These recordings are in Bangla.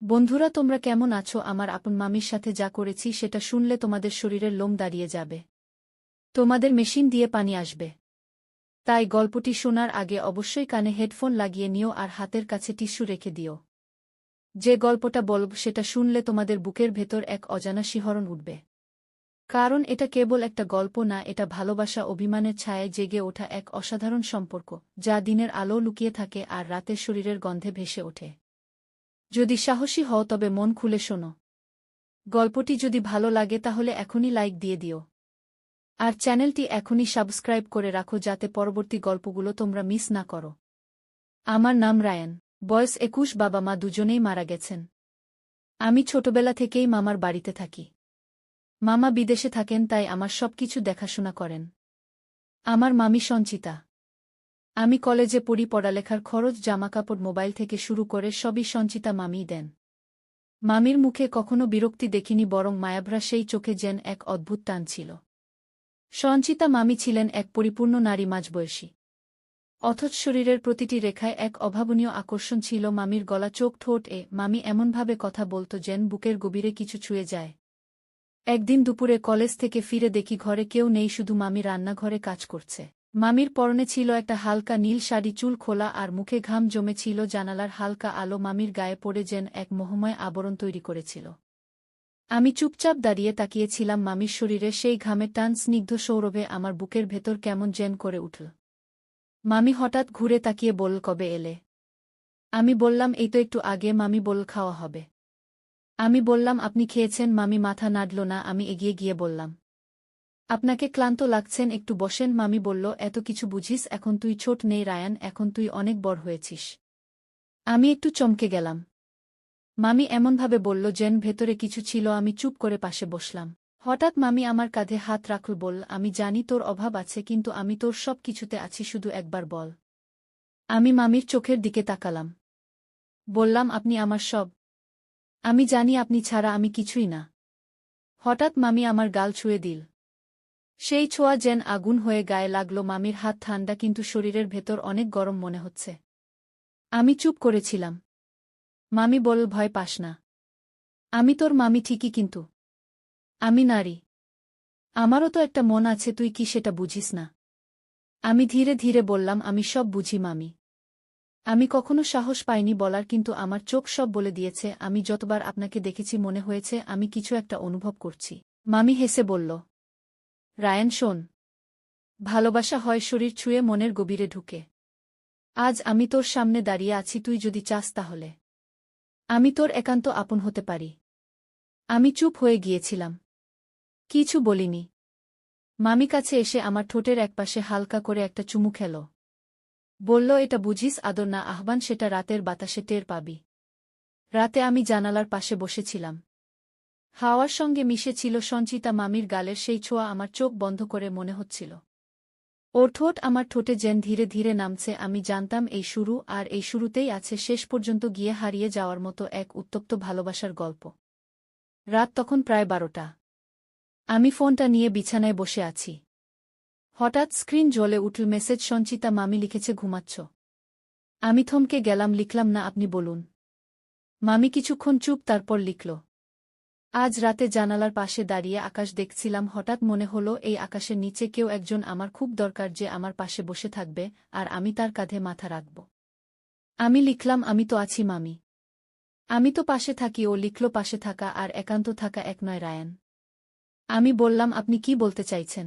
বন্ধুরা, তোমরা কেমন আছো? আমার আপন মামির সাথে যা করেছি সেটা শুনলে তোমাদের শরীরের লোম দাঁড়িয়ে যাবে। তোমাদের মেশিন দিয়ে পানি আসবে। তাই গল্পটি শোনার আগে অবশ্যই কানে হেডফোন লাগিয়ে নিও আর হাতের কাছে টিস্যু রেখে দিও। যে গল্পটা বলব সেটা শুনলে তোমাদের বুকের ভেতর এক অজানা শিহরণ উঠবে। কারণ এটা কেবল একটা গল্প না, এটা ভালোবাসা, অভিমানের ছায়ায় জেগে ওঠা এক অসাধারণ সম্পর্ক, যা দিনের আলো লুকিয়ে থাকে আর রাতের শরীরের গন্ধে ভেসে ওঠে। যদি সাহসী হও তবে মন খুলে শোনো। গল্পটি যদি ভালো লাগে তাহলে এখনই লাইক দিয়ে দিও। আর চ্যানেলটি এখনই সাবস্ক্রাইব করে রাখো যাতে পরবর্তী গল্পগুলো তোমরা মিস না করো। আমার নাম রায়ান। বয়স 21, বাবা মা দুজনেই মারা গেছেন। আমি ছোটবেলা থেকেই মামার বাড়িতে থাকি। মামা বিদেশে থাকেন, তাই আমার সবকিছু দেখাশোনা করেন আমার মামি সঞ্চিতা। আমি কলেজে পড়ি, পড়ালেখার খরচ, জামাকাপড়, মোবাইল থেকে শুরু করে সবই সঞ্চিতা মামিই দেন। মামির মুখে কখনো বিরক্তি দেখিনি, বরং মায়াভরা সেই চোখে যেন এক অদ্ভুত টান ছিল। সঞ্চিতা মামি ছিলেন এক পরিপূর্ণ নারী, মাঝবয়সী, অথচ শরীরের প্রতিটি রেখায় এক অভাবনীয় আকর্ষণ ছিল। মামির গলা, চোখ, ঠোঁট মামি এমনভাবে কথা বলত যেন বুকের গভীরে কিছু ছুঁয়ে যায়। একদিন দুপুরে কলেজ থেকে ফিরে দেখি ঘরে কেউ নেই, শুধু মামি রান্নাঘরে কাজ করছে। মামির পরনে ছিল একটা হালকা নীল শাড়ি, চুল খোলা আর মুখে ঘাম জমে ছিল। জানালার হালকা আলো মামির গায়ে পড়ে যেন এক মোহময় আবরণ তৈরি করেছিল। আমি চুপচাপ দাঁড়িয়ে তাকিয়েছিলাম। মামির শরীরে সেই ঘামের টান, স্নিগ্ধ সৌরভে আমার বুকের ভেতর কেমন যেন করে উঠল। মামি হঠাৎ ঘুরে তাকিয়ে বলল, কবে এলে? আমি বললাম, এই তো একটু আগে। মামি বলল, খাওয়া হবে? আমি বললাম, আপনি খেয়েছেন? মামি মাথা নাড়ল না। আমি এগিয়ে গিয়ে বললাম, আপনাকে ক্লান্ত লাগছেন, একটু বসেন। মামি বলল, এত কিছু বুঝিস? এখন তুই ছোট নেই রায়ান, এখন তুই অনেক বড় হয়েছিস। আমি একটু চমকে গেলাম। মামি এমনভাবে বলল যেন ভেতরে কিছু ছিল। আমি চুপ করে পাশে বসলাম। হঠাৎ মামি আমার কাঁধে হাত রাখল, বলল, আমি জানি তোর অভাব আছে, কিন্তু আমি তোর সব কিছুতে আছি, শুধু একবার বল। আমি মামির চোখের দিকে তাকালাম। বললাম, আপনি আমার সব। আমি জানি আপনি ছাড়া আমি কিছুই না। হঠাৎ মামি আমার গাল ছুঁয়ে দিল। সেই ছোঁয়া যেন আগুন হয়ে গায়ে লাগল। মামির হাত ঠান্ডা, কিন্তু শরীরের ভেতর অনেক গরম মনে হচ্ছে। আমি চুপ করেছিলাম। মামি বলল, ভয় পাস না। আমি তোর মামি ঠিকই, কিন্তু আমি নারী। আমারও তো একটা মন আছে, তুই কি সেটা বুঝিস না? আমি ধীরে ধীরে বললাম, আমি সব বুঝি মামি। আমি কখনো সাহস পাইনি বলার, কিন্তু আমার চোখ সব বলে দিয়েছে। আমি যতবার আপনাকে দেখেছি মনে হয়েছে আমি কিছু একটা অনুভব করছি। মামি হেসে বলল, রায়ান শোন, ভালোবাসা হয় শরীর ছুঁয়ে, মনের গভীরে ঢুকে। আজ আমি তোর সামনে দাঁড়িয়ে আছি, তুই যদি চাস তাহলে আমি তোর একান্ত আপন হতে পারি। আমি চুপ হয়ে গিয়েছিলাম, কিছু বলিনি। মামি কাছে এসে আমার ঠোঁটের একপাশে হালকা করে একটা চুমু খেল। বলল, এটা বুঝিস আদর না আহ্বান, সেটা রাতের বাতাসে টের পাবি। রাতে আমি জানালার পাশে বসেছিলাম। হাওয়ার সঙ্গে মিশে ছিল সঞ্চিতা মামির গালের সেই ছোঁয়া। আমার চোখ বন্ধ করে মনে হচ্ছিল ওর ঠোঁট আমার ঠোঁটে যেন ধীরে ধীরে নামছে। আমি জানতাম এই শুরু, আর এই শুরুতেই আছে শেষ পর্যন্ত গিয়ে হারিয়ে যাওয়ার মতো এক উত্তপ্ত ভালোবাসার গল্প। রাত তখন প্রায় 12টা। আমি ফোনটা নিয়ে বিছানায় বসে আছি। হঠাৎ স্ক্রিন জ্বলে উঠল, মেসেজ, সঞ্চিতা মামি লিখেছে, ঘুমাচ্ছ? আমি থমকে গেলাম। লিখলাম, না, আপনি বলুন। মামি কিছুক্ষণ চুপ, তারপর লিখল, আজ রাতে জানালার পাশে দাঁড়িয়ে আকাশ দেখছিলাম। হঠাৎ মনে হলো এই আকাশের নিচে কেউ একজন আমার খুব দরকার, যে আমার পাশে বসে থাকবে আর আমি তার কাঁধে মাথা রাখব। আমি লিখলাম, আমি তো আছি মামি, আমি তো পাশে থাকি। ও লিখল, পাশে থাকা আর একান্ত থাকা এক নয় রায়ান। আমি বললাম, আপনি কি বলতে চাইছেন?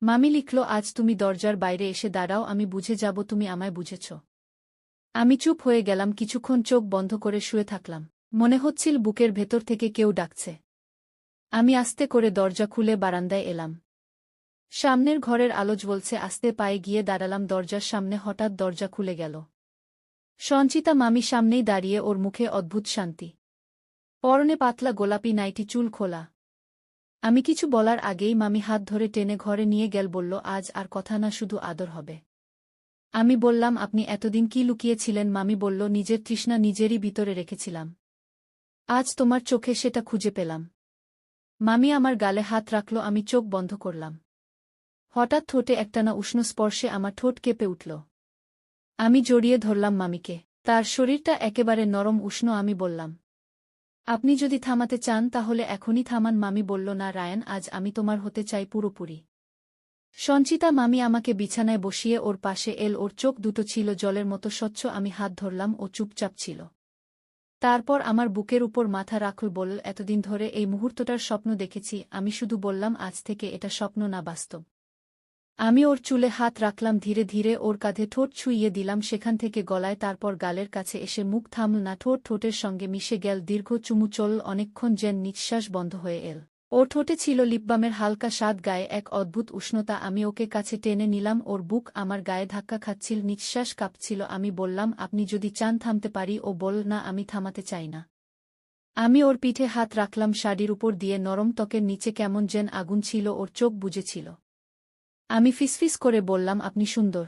মামি লিখল, আজ তুমি দরজার বাইরে এসে দাঁড়াও, আমি বুঝে যাব তুমি আমায় বুঝেছ। আমি চুপ হয়ে গেলাম, কিছুক্ষণ চোখ বন্ধ করে শুয়ে থাকলাম। মনে হচ্ছিল বুকের ভেতর থেকে কেউ ডাকছে। আমি আস্তে করে দরজা খুলে বারান্দায় এলাম। সামনের ঘরের আলো জ্বলছে। আস্তে পায়ে গিয়ে দাঁড়ালাম দরজার সামনে। হঠাৎ দরজা খুলে গেল। সঞ্চিতা মামি সামনেই দাঁড়িয়ে, ওর মুখে অদ্ভুত শান্তি। পরনে পাতলা গোলাপি নাইটি, চুল খোলা। আমি কিছু বলার আগেই মামি হাত ধরে টেনে ঘরে নিয়ে গেল। বলল, আজ আর কথা না, শুধু আদর হবে। আমি বললাম, আপনি এতদিন কি লুকিয়েছিলেন? মামি বলল, নিজের তৃষ্ণা নিজেরই ভিতরে রেখেছিলাম। আজ তোমার চোখে সেটা খুঁজে পেলাম। মামি আমার গালে হাত রাখল। আমি চোখ বন্ধ করলাম। হঠাৎ ঠোঁটে একটানা উষ্ণ স্পর্শে আমার ঠোঁট কেঁপে উঠল। আমি জড়িয়ে ধরলাম মামিকে। তার শরীরটা একেবারে নরম, উষ্ণ। আমি বললাম, আপনি যদি থামাতে চান তাহলে এখনই থামান। মামি বলল, না রায়ান, আজ আমি তোমার হতে চাই পুরোপুরি। সঞ্চিতা মামি আমাকে বিছানায় বসিয়ে ওর পাশে এল। ওর চোখ দুটো ছিল জলের মতো স্বচ্ছ। আমি হাত ধরলাম, ও চুপচাপ ছিল। তারপর আমার বুকের উপর মাথা রাখল, বলল, এতদিন ধরে এই মুহূর্তটার স্বপ্ন দেখেছি। আমি শুধু বললাম, আজ থেকে এটা স্বপ্ন না, বাস্তব। আমি ওর চুলে হাত রাখলাম, ধীরে ধীরে ওর কাঁধে ঠোঁট ছুঁইয়ে দিলাম, সেখান থেকে গলায়, তারপর গালের কাছে এসে মুখ থামল না। ঠোঁট ঠোঁটের সঙ্গে মিশে গেল, দীর্ঘ চুমু চলল অনেকক্ষণ, যেন নিঃশ্বাস বন্ধ হয়ে এল। ওর ঠোঁটে ছিল লিপবামের হালকা স্বাদ, গায়ে এক অদ্ভুত উষ্ণতা। আমি ওকে কাছে টেনে নিলাম, ওর বুক আমার গায়ে ধাক্কা খাচ্ছিল, নিঃশ্বাস কাঁপছিল। আমি বললাম, আপনি যদি চান থামতে পারি। ও বলল, না, আমি থামাতে চাই না। আমি ওর পিঠে হাত রাখলাম, শাড়ির উপর দিয়ে নরম ত্বকের নিচে কেমন যেন আগুন ছিল। ওর চোখ বুজেছিল। আমি ফিসফিস করে বললাম, আপনি সুন্দর।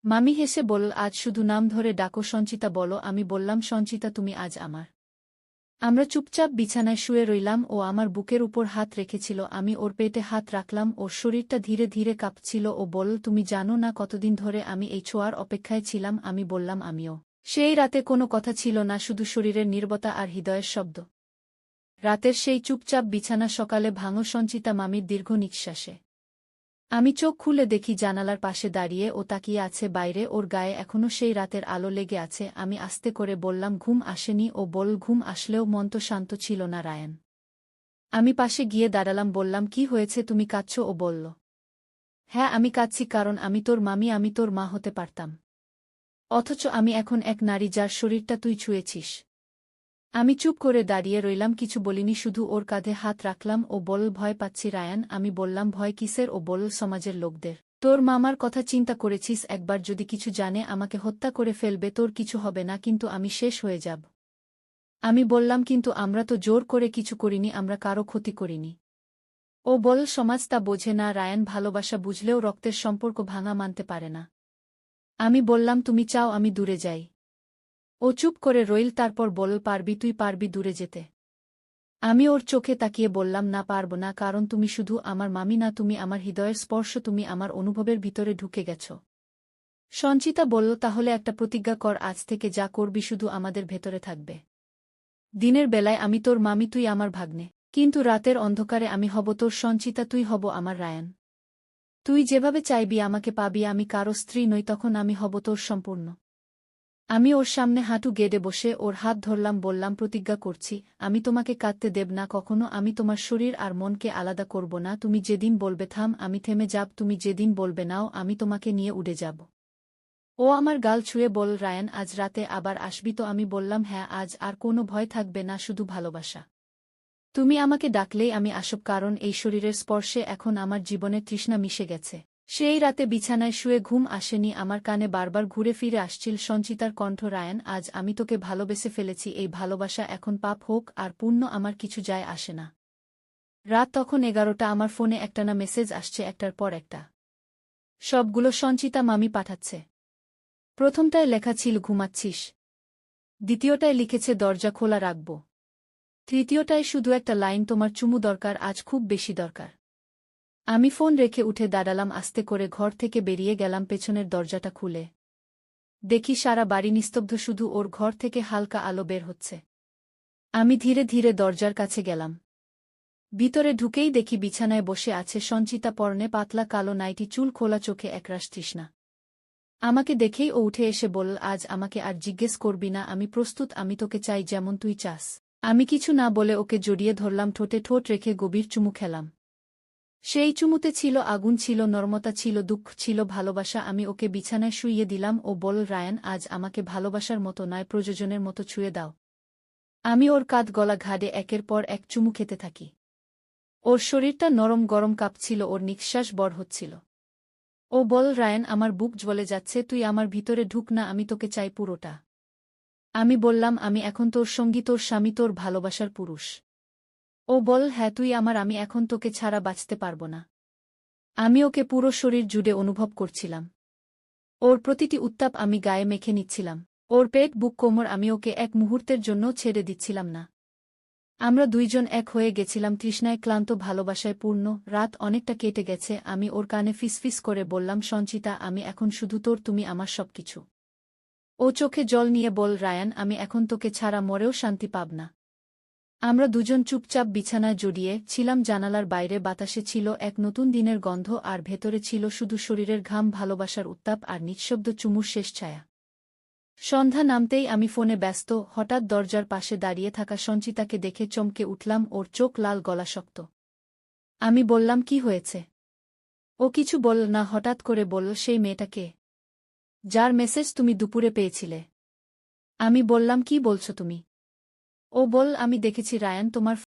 মামি হেসে বলল, আজ শুধু নাম ধরে ডাকো সঞ্চিতা। বলো। আমি বললাম, সঞ্চিতা, তুমি আজ আমার। আমরা চুপচাপ বিছানায় শুয়ে রইলাম। ও আমার বুকের উপর হাত রেখেছিল, আমি ওর পেটে হাত রাখলাম। ওর শরীরটা ধীরে ধীরে কাঁপছিল। ও বলল, তুমি জানো না কতদিন ধরে আমি এই ছোঁয়ার অপেক্ষায় ছিলাম। আমি বললাম, আমিও। সেই রাতে কোনো কথা ছিল না, শুধু শরীরের নীরবতা আর হৃদয়ের শব্দ। রাতের সেই চুপচাপ বিছানা সকালে ভাঙল সঞ্চিতা মামির দীর্ঘ নিঃশ্বাসে। আমি চোখ খুলে দেখি জানালার পাশে দাঁড়িয়ে ও তাকিয়ে আছে বাইরে। ওর গায়ে এখনো সেই রাতের আলো লেগে আছে। আমি আস্তে করে বললাম, ঘুম আসেনি। ও বলল, ঘুম আসলেও মন তো শান্ত ছিল না রায়ান। আমি পাশে গিয়ে দাঁড়ালাম, বললাম, কি হয়েছে, তুমি কাঁদছো? ও বলল, হ্যাঁ, আমি কাঁদছি কারণ আমি তোর মামি, আমি তোর মা হতে পারতাম। অথচ আমি এখন এক নারী যার শরীরটা তুই ছুঁয়েছিস। আমি চুপ করে দাঁড়িয়ে রইলাম, কিছু বলিনি, শুধু ওর কাঁধে হাত রাখলাম। ও বলল, ভয় পাচ্ছি রায়ান। আমি বললাম, ভয় কিসের? ও বলল, সমাজের লোকদের। তোর মামার কথা চিন্তা করেছিস? একবার যদি কিছু জানে আমাকে হত্যা করে ফেলবে। তোর কিছু হবে না, কিন্তু আমি শেষ হয়ে যাব। আমি বললাম, কিন্তু আমরা তো জোর করে কিছু করিনি, আমরা কারো ক্ষতি করিনি। ও বলল, সমাজ তা বোঝে না রায়ান, ভালোবাসা বুঝলেও রক্তের সম্পর্ক ভাঙা মানতে পারে না। আমি বললাম, তুমি চাও আমি দূরে যাই? ও চুপ করে রইল, তারপর বলল, পারবি, তুই পারবি দূরে যেতে? আমি ওর চোখে তাকিয়ে বললাম, না, পারব না, কারণ তুমি শুধু আমার মামি না, তুমি আমার হৃদয়ের স্পর্শ, তুমি আমার অনুভবের ভিতরে ঢুকে গেছ। সঞ্চিতা বলল, তাহলে একটা প্রতিজ্ঞা কর, আজ থেকে যা করবি শুধু আমাদের ভেতরে থাকবে। দিনের বেলায় আমি তোর মামি, তুই আমার ভাগ্নে। কিন্তু রাতের অন্ধকারে আমি হব তোর সঞ্চিতা, তুই হব আমার রায়ান। তুই যেভাবে চাইবি আমাকে পাবি। আমি কারো স্ত্রী নই, তখন আমি হব তোর সম্পূর্ণ। আমি ওর সামনে হাঁটু গেড়ে বসে ওর হাত ধরলাম, বললাম, প্রতিজ্ঞা করছি, আমি তোমাকে কাঁদতে দেব না কখনো। আমি তোমার শরীর আর মনকে আলাদা করব না। তুমি যেদিন বলবে থাম, আমি থেমে যাব। তুমি যেদিন বলবে নাও, আমি তোমাকে নিয়ে উড়ে যাব। ও আমার গাল ছুঁয়ে বল, রায়ান, আজ রাতে আবার আসবি তো? আমি বললাম, হ্যাঁ, আজ আর কোনো ভয় থাকবে না, শুধু ভালোবাসা। তুমি আমাকে ডাকলেই আমি আসব, কারণ এই শরীরের স্পর্শে এখন আমার জীবনের তৃষ্ণা মিশে গেছে। সেই রাতে বিছানায় শুয়ে ঘুম আসেনি, আমার কানে বারবার ঘুরে ফিরে আসছিল সঞ্চিতার কণ্ঠ, রায়ান, আজ আমি তোকে ভালোবেসে ফেলেছি। এই ভালোবাসা এখন পাপ হোক আর পুণ্য, আমার কিছু যায় আসে না। রাত তখন 11টা। আমার ফোনে একটানা মেসেজ আসছে, একটার পর একটা। সবগুলো সঞ্চিতা মামি পাঠাচ্ছে। প্রথমটায় লেখা ছিল, ঘুমাচ্ছিস? দ্বিতীয়টায় লিখেছে, দরজা খোলা রাখব। তৃতীয়টায় শুধু একটা লাইন, তোমার চুমু দরকার, আজ খুব বেশি দরকার। আমি ফোন রেখে উঠে দাঁড়ালাম, আস্তে করে ঘর থেকে বেরিয়ে গেলাম, পেছনের দরজাটা খুলে দেখি সারা বাড়ি নিস্তব্ধ, শুধু ওর ঘর থেকে হালকা আলো বের হচ্ছে। আমি ধীরে ধীরে দরজার কাছে গেলাম। ভিতরে ঢুকেই দেখি বিছানায় বসে আছে সঞ্চিতা, পরনে পাতলা কালো নাইটি, চুল খোলা, চোখে একরাশ তৃষ্ণা। আমাকে দেখেই ও উঠে এসে বলল, আজ আমাকে আর জিজ্ঞেস করবি না, আমি প্রস্তুত, আমি তোকে চাই যেমন তুই চাস। আমি কিছু না বলে ওকে জড়িয়ে ধরলাম, ঠোঁটে ঠোঁট রেখে গভীর চুমু খেলাম। সেই চুমুতে ছিল আগুন, ছিল নরমতা, ছিল দুঃখ, ছিল ভালোবাসা। আমি ওকে বিছানায় শুইয়ে দিলাম। ও বলল, রায়ান, আজ আমাকে ভালোবাসার মতো নয়, প্রয়োজনের মতো ছুঁয়ে দাও। আমি ওর কাঁধ গলা ঘাড়ে একের পর এক চুমু খেতে থাকি। ওর শরীরটা নরম গরম কাঁপছিল, ওর নিঃশ্বাস বড় হচ্ছিল। ও বল, রায়ান, আমার বুক জ্বলে যাচ্ছে, তুই আমার ভিতরে ঢুক না, আমি তোকে চাই পুরোটা। আমি বললাম, আমি এখন তোর সঙ্গী, তোর স্বামী, তোর ভালোবাসার পুরুষ। ও বল, হ্যাঁ, তুই আমার, আমি এখন তোকে ছাড়া বাঁচতে পারব না। আমি ওকে পুরো শরীর জুড়ে অনুভব করছিলাম। ওর প্রতিটি উত্তাপ আমি গায়ে মেখে নিচ্ছিলাম। ওর পেট, বুক, কোমর, আমি ওকে এক মুহূর্তের জন্য ছেড়ে দিচ্ছিলাম না। আমরা দুইজন এক হয়ে গেছিলাম, তৃষ্ণায় ক্লান্ত, ভালোবাসায় পূর্ণ। রাত অনেকটা কেটে গেছে। আমি ওর কানে ফিসফিস করে বললাম, সঞ্চিতা, আমি এখন শুধু তোর, তুমি আমার সবকিছু। ও চোখে জল নিয়ে বল, রায়ান, আমি এখন তোকে ছাড়া মরেও শান্তি পাব না। আমরা দুজন চুপচাপ বিছানায় জড়িয়ে ছিলাম জানালার বাইরে বাতাসে ছিল এক নতুন দিনের গন্ধ আর ভেতরে ছিল শুধু শরীরের ঘাম ভালোবাসার উত্তাপ আর নিঃশব্দ চুমুর শেষ ছায়া। সন্ধ্যা নামতেই আমি ফোনে ব্যস্ত হঠাৎ দরজার পাশে দাঁড়িয়ে থাকা সঞ্চিতাকে দেখে চমকে উঠলাম ওর চোখ লাল গলা শক্ত। আমি বললাম কি হয়েছে? ও কিছু বলল না হঠাৎ করে বলল সেই মেয়েটাকে যার মেসেজ তুমি দুপুরে পেয়েছিলে। আমি বললাম কি বলছো তুমি? ও বল আমি দেখেছি রায়ান তোমার